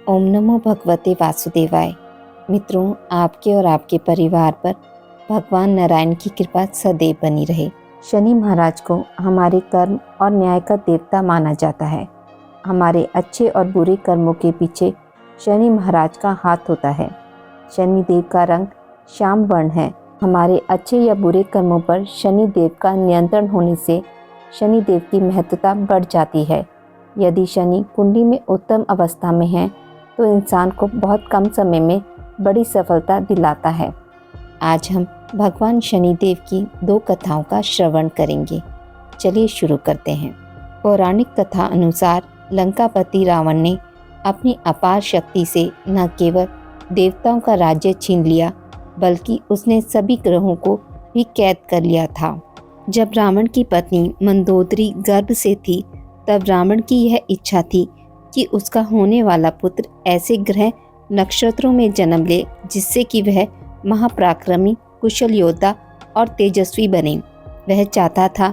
ओम नमो भगवते वासुदेवाय। मित्रों, आपके और आपके परिवार पर भगवान नारायण की कृपा सदैव बनी रहे। शनि महाराज को हमारे कर्म और न्याय का देवता माना जाता है। हमारे अच्छे और बुरे कर्मों के पीछे शनि महाराज का हाथ होता है। शनि देव का रंग श्याम वर्ण है। हमारे अच्छे या बुरे कर्मों पर शनि देव का नियंत्रण होने से शनि देव की महत्ता बढ़ जाती है। यदि शनि कुंडली में उत्तम अवस्था में है तो इंसान को बहुत कम समय में बड़ी सफलता दिलाता है। आज हम भगवान शनिदेव की 2 कथाओं का श्रवण करेंगे। चलिए शुरू करते हैं। पौराणिक कथा अनुसार लंकापति रावण ने अपनी अपार शक्ति से न केवल देवताओं का राज्य छीन लिया बल्कि उसने सभी ग्रहों को भी कैद कर लिया था। जब रावण की पत्नी मंदोदरी गर्भ से थी तब रावण की यह इच्छा थी कि उसका होने वाला पुत्र ऐसे ग्रह नक्षत्रों में जन्म ले जिससे कि वह महापराक्रमी, कुशल योद्धा और तेजस्वी बने। वह चाहता था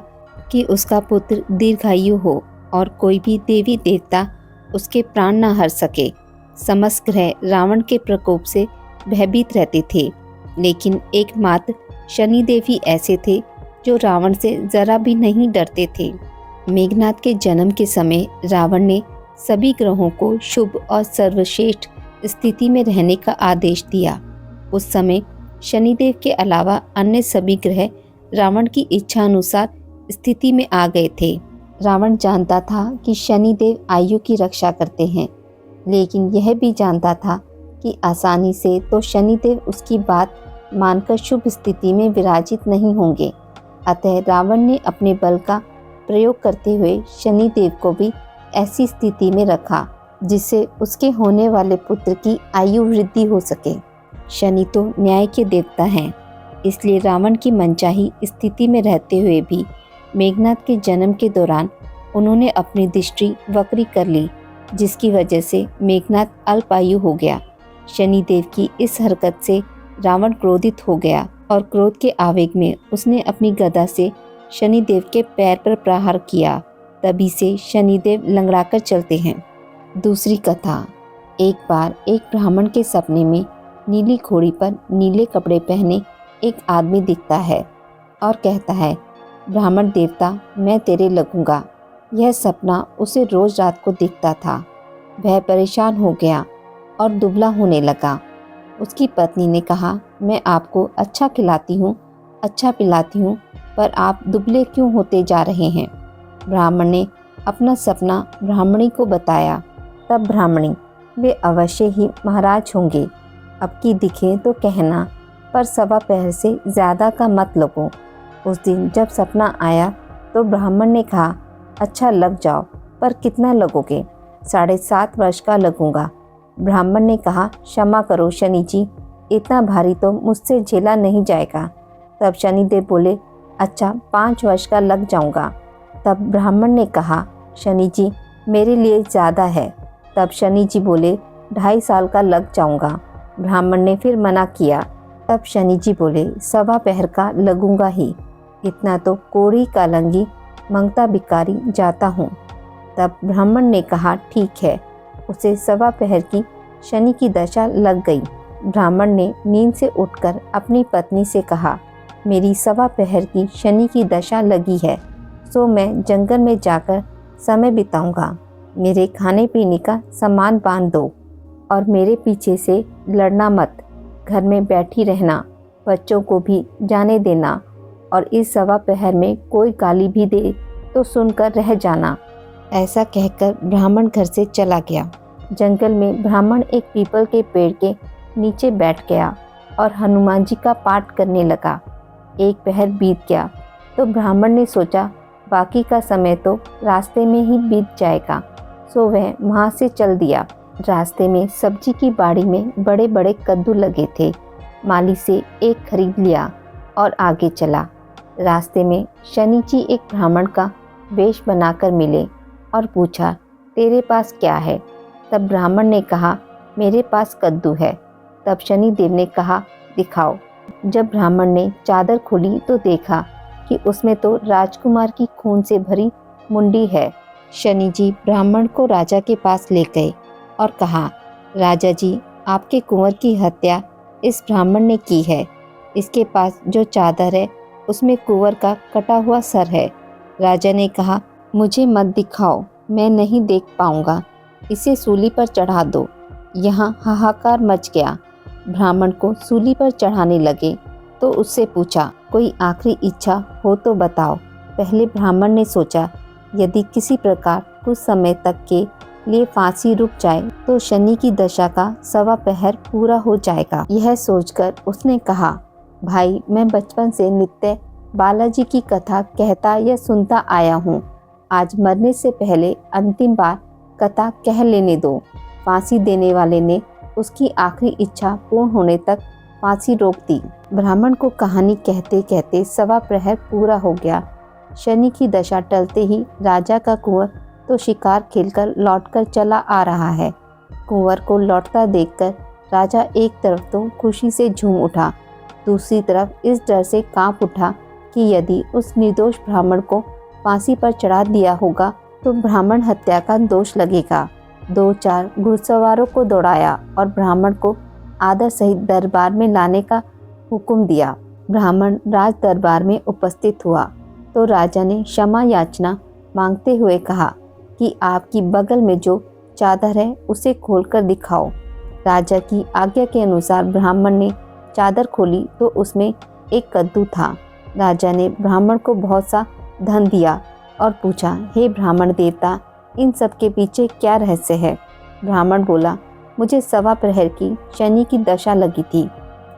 कि उसका पुत्र दीर्घायु हो और कोई भी देवी देवता उसके प्राण न हर सके। समस्त ग्रह रावण के प्रकोप से भयभीत रहते थे, लेकिन एकमात्र शनिदेव ही ऐसे थे जो रावण से जरा भी नहीं डरते थे। मेघनाद के जन्म के समय रावण ने सभी ग्रहों को शुभ और सर्वश्रेष्ठ स्थिति में रहने का आदेश दिया। उस समय शनिदेव के अलावा अन्य सभी ग्रह रावण की इच्छा अनुसार स्थिति में आ गए थे। रावण जानता था कि शनिदेव आयु की रक्षा करते हैं, लेकिन यह भी जानता था कि आसानी से तो शनिदेव उसकी बात मानकर शुभ स्थिति में विराजित नहीं होंगे। अतः रावण ने अपने बल का प्रयोग करते हुए शनिदेव को भी ऐसी स्थिति में रखा जिससे उसके होने वाले पुत्र की आयु वृद्धि हो सके। शनि तो न्याय के देवता हैं, इसलिए रावण की मनचाही स्थिति में रहते हुए भी मेघनाद के जन्म के दौरान उन्होंने अपनी दृष्टि वक्री कर ली, जिसकी वजह से मेघनाद अल्पायु हो गया। शनिदेव की इस हरकत से रावण क्रोधित हो गया और क्रोध के आवेग में उसने अपनी गदा से शनिदेव के पैर पर प्रहार किया। तभी से शनिदेव लंगड़ाकर चलते हैं। दूसरी कथा। एक बार एक ब्राह्मण के सपने में नीली घोड़ी पर नीले कपड़े पहने एक आदमी दिखता है और कहता है, ब्राह्मण देवता, मैं तेरे लगूंगा। यह सपना उसे रोज रात को दिखता था। वह परेशान हो गया और दुबला होने लगा। उसकी पत्नी ने कहा, मैं आपको अच्छा खिलाती हूँ, अच्छा पिलाती हूँ, पर आप दुबले क्यों होते जा रहे हैं। ब्राह्मण ने अपना सपना ब्राह्मणी को बताया। तब ब्राह्मणी, वे अवश्य ही महाराज होंगे, अब की दिखे तो कहना, पर 1.25 पहर से ज़्यादा का मत लगो। उस दिन जब सपना आया तो ब्राह्मण ने कहा, अच्छा लग जाओ, पर कितना लगोगे। 7.5 वर्ष का लगूंगा। ब्राह्मण ने कहा, क्षमा करो शनि जी, इतना भारी तो मुझसे झेला नहीं जाएगा। तब शनिदेव बोले, अच्छा 5 वर्ष का लग जाऊंगा। तब ब्राह्मण ने कहा, शनि जी मेरे लिए ज़्यादा है। तब शनि जी बोले, 2.5 साल का लग जाऊंगा। ब्राह्मण ने फिर मना किया। तब शनि जी बोले, 1.25 पहर का लगूंगा ही, इतना तो कोड़ी कालंगी मंगता भिकारी जाता हूँ। तब ब्राह्मण ने कहा, ठीक है। उसे 1.25 पहर की शनि की दशा लग गई। ब्राह्मण ने नींद से उठकर अपनी पत्नी से कहा, मेरी 1.25 पहर की शनि की दशा लगी है, सो मैं जंगल में जाकर समय बिताऊंगा। मेरे खाने पीने का सामान बांध दो और मेरे पीछे से लड़ना मत। घर में बैठी रहना, बच्चों को भी जाने देना, और इस 1.25 पहर में कोई गाली भी दे तो सुनकर रह जाना। ऐसा कहकर ब्राह्मण घर से चला गया। जंगल में ब्राह्मण एक पीपल के पेड़ के नीचे बैठ गया और हनुमान जी का पाठ करने लगा। 1 पहर बीत गया तो ब्राह्मण ने सोचा, बाकी का समय तो रास्ते में ही बीत जाएगा, सो वह वहाँ से चल दिया। रास्ते में सब्जी की बाड़ी में बड़े बड़े कद्दू लगे थे। माली से एक खरीद लिया और आगे चला। रास्ते में शनि जी एक ब्राह्मण का वेश बनाकर मिले और पूछा, तेरे पास क्या है। तब ब्राह्मण ने कहा, मेरे पास कद्दू है। तब शनि देव ने कहा, दिखाओ। जब ब्राह्मण ने चादर खोली तो देखा कि उसमें तो राजकुमार की खून से भरी मुंडी है। शनि जी ब्राह्मण को राजा के पास ले गए और कहा, राजा जी, आपके कुंवर की हत्या इस ब्राह्मण ने की है। इसके पास जो चादर है उसमें कुंवर का कटा हुआ सर है। राजा ने कहा, मुझे मत दिखाओ, मैं नहीं देख पाऊंगा, इसे सूली पर चढ़ा दो। यहाँ हाहाकार मच गया। ब्राह्मण को सूली पर चढ़ाने लगे तो उससे पूछा, कोई आखिरी इच्छा हो तो बताओ। पहले ब्राह्मण ने सोचा, यदि किसी प्रकार कुछ समय तक के लिए फांसी रुक जाए तो शनि की दशा का 1.25 पहर पूरा हो जाएगा। यह सोचकर उसने कहा, भाई, मैं बचपन से नित्य बालाजी की कथा कहता या सुनता आया हूँ। आज मरने से पहले अंतिम बार कथा कह लेने दो। फांसी देने वाले ने उसकी आखिरी इच्छा पूर्ण होने तक फांसी रोक दी। ब्राह्मण को कहानी कहते कहते 1.25 प्रहर पूरा हो गया। शनि की दशा टलते ही राजा का कुंवर तो शिकार खेलकर लौटकर चला आ रहा है। कुंवर को लौटता देखकर राजा एक तरफ तो खुशी से झूम उठा, दूसरी तरफ इस डर से कांप उठा कि यदि उस निर्दोष ब्राह्मण को फांसी पर चढ़ा दिया होगा तो ब्राह्मण हत्या का दोष लगेगा। 2-4 घुड़सवारों को दौड़ाया और ब्राह्मण को आदर सहित दरबार में लाने का हुक्म दिया। ब्राह्मण राज दरबार में उपस्थित हुआ तो राजा ने क्षमा याचना मांगते हुए कहा कि आपकी बगल में जो चादर है उसे खोलकर दिखाओ। राजा की आज्ञा के अनुसार ब्राह्मण ने चादर खोली तो उसमें एक कद्दू था। राजा ने ब्राह्मण को बहुत सा धन दिया और पूछा, हे ब्राह्मण देवता, इन सब के पीछे क्या रहस्य है? ब्राह्मण बोला, मुझे 1.25 प्रहर की शनि की दशा लगी थी,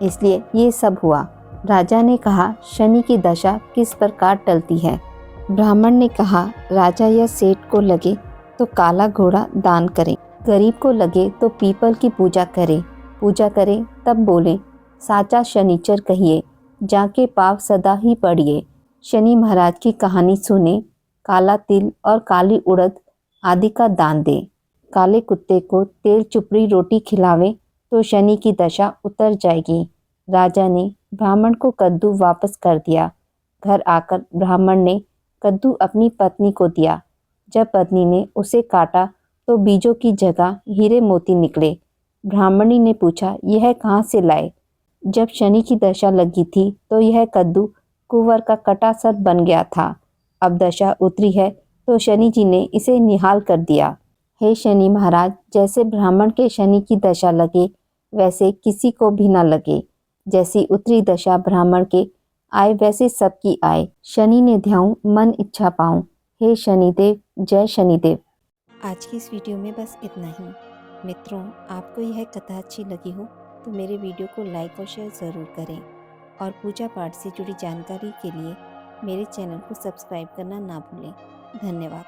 इसलिए ये सब हुआ। राजा ने कहा, शनि की दशा किस प्रकार टलती है? ब्राह्मण ने कहा, राजा या सेठ को लगे तो काला घोड़ा दान करें, गरीब को लगे तो पीपल की पूजा करें तब बोले, साचा शनिचर कहिए, जाके पाव सदा ही पढ़िए। शनि महाराज की कहानी सुने, काला तिल और काली उड़द आदि का दान दे, काले कुत्ते को तेल चुपड़ी रोटी खिलावे तो शनि की दशा उतर जाएगी। राजा ने ब्राह्मण को कद्दू वापस कर दिया। घर आकर ब्राह्मण ने कद्दू अपनी पत्नी को दिया। जब पत्नी ने उसे काटा तो बीजों की जगह हीरे मोती निकले। ब्राह्मणी ने पूछा, यह कहाँ से लाए? जब शनि की दशा लगी थी तो यह कद्दू कुंवर का कटा सर बन गया था। अब दशा उतरी है तो शनि जी ने इसे निहाल कर दिया। हे शनि महाराज, जैसे ब्राह्मण के शनि की दशा लगे वैसे किसी को भी न लगे। जैसी उतरी दशा ब्राह्मण के आए वैसे सबकी आए। शनि ने ध्याऊं, मन इच्छा पाऊं। हे शनिदेव, जय शनिदेव। आज की इस वीडियो में बस इतना ही। मित्रों, आपको यह कथा अच्छी लगी हो तो मेरे वीडियो को लाइक और शेयर ज़रूर करें और पूजा पाठ से जुड़ी जानकारी के लिए मेरे चैनल को सब्सक्राइब करना ना भूलें। धन्यवाद।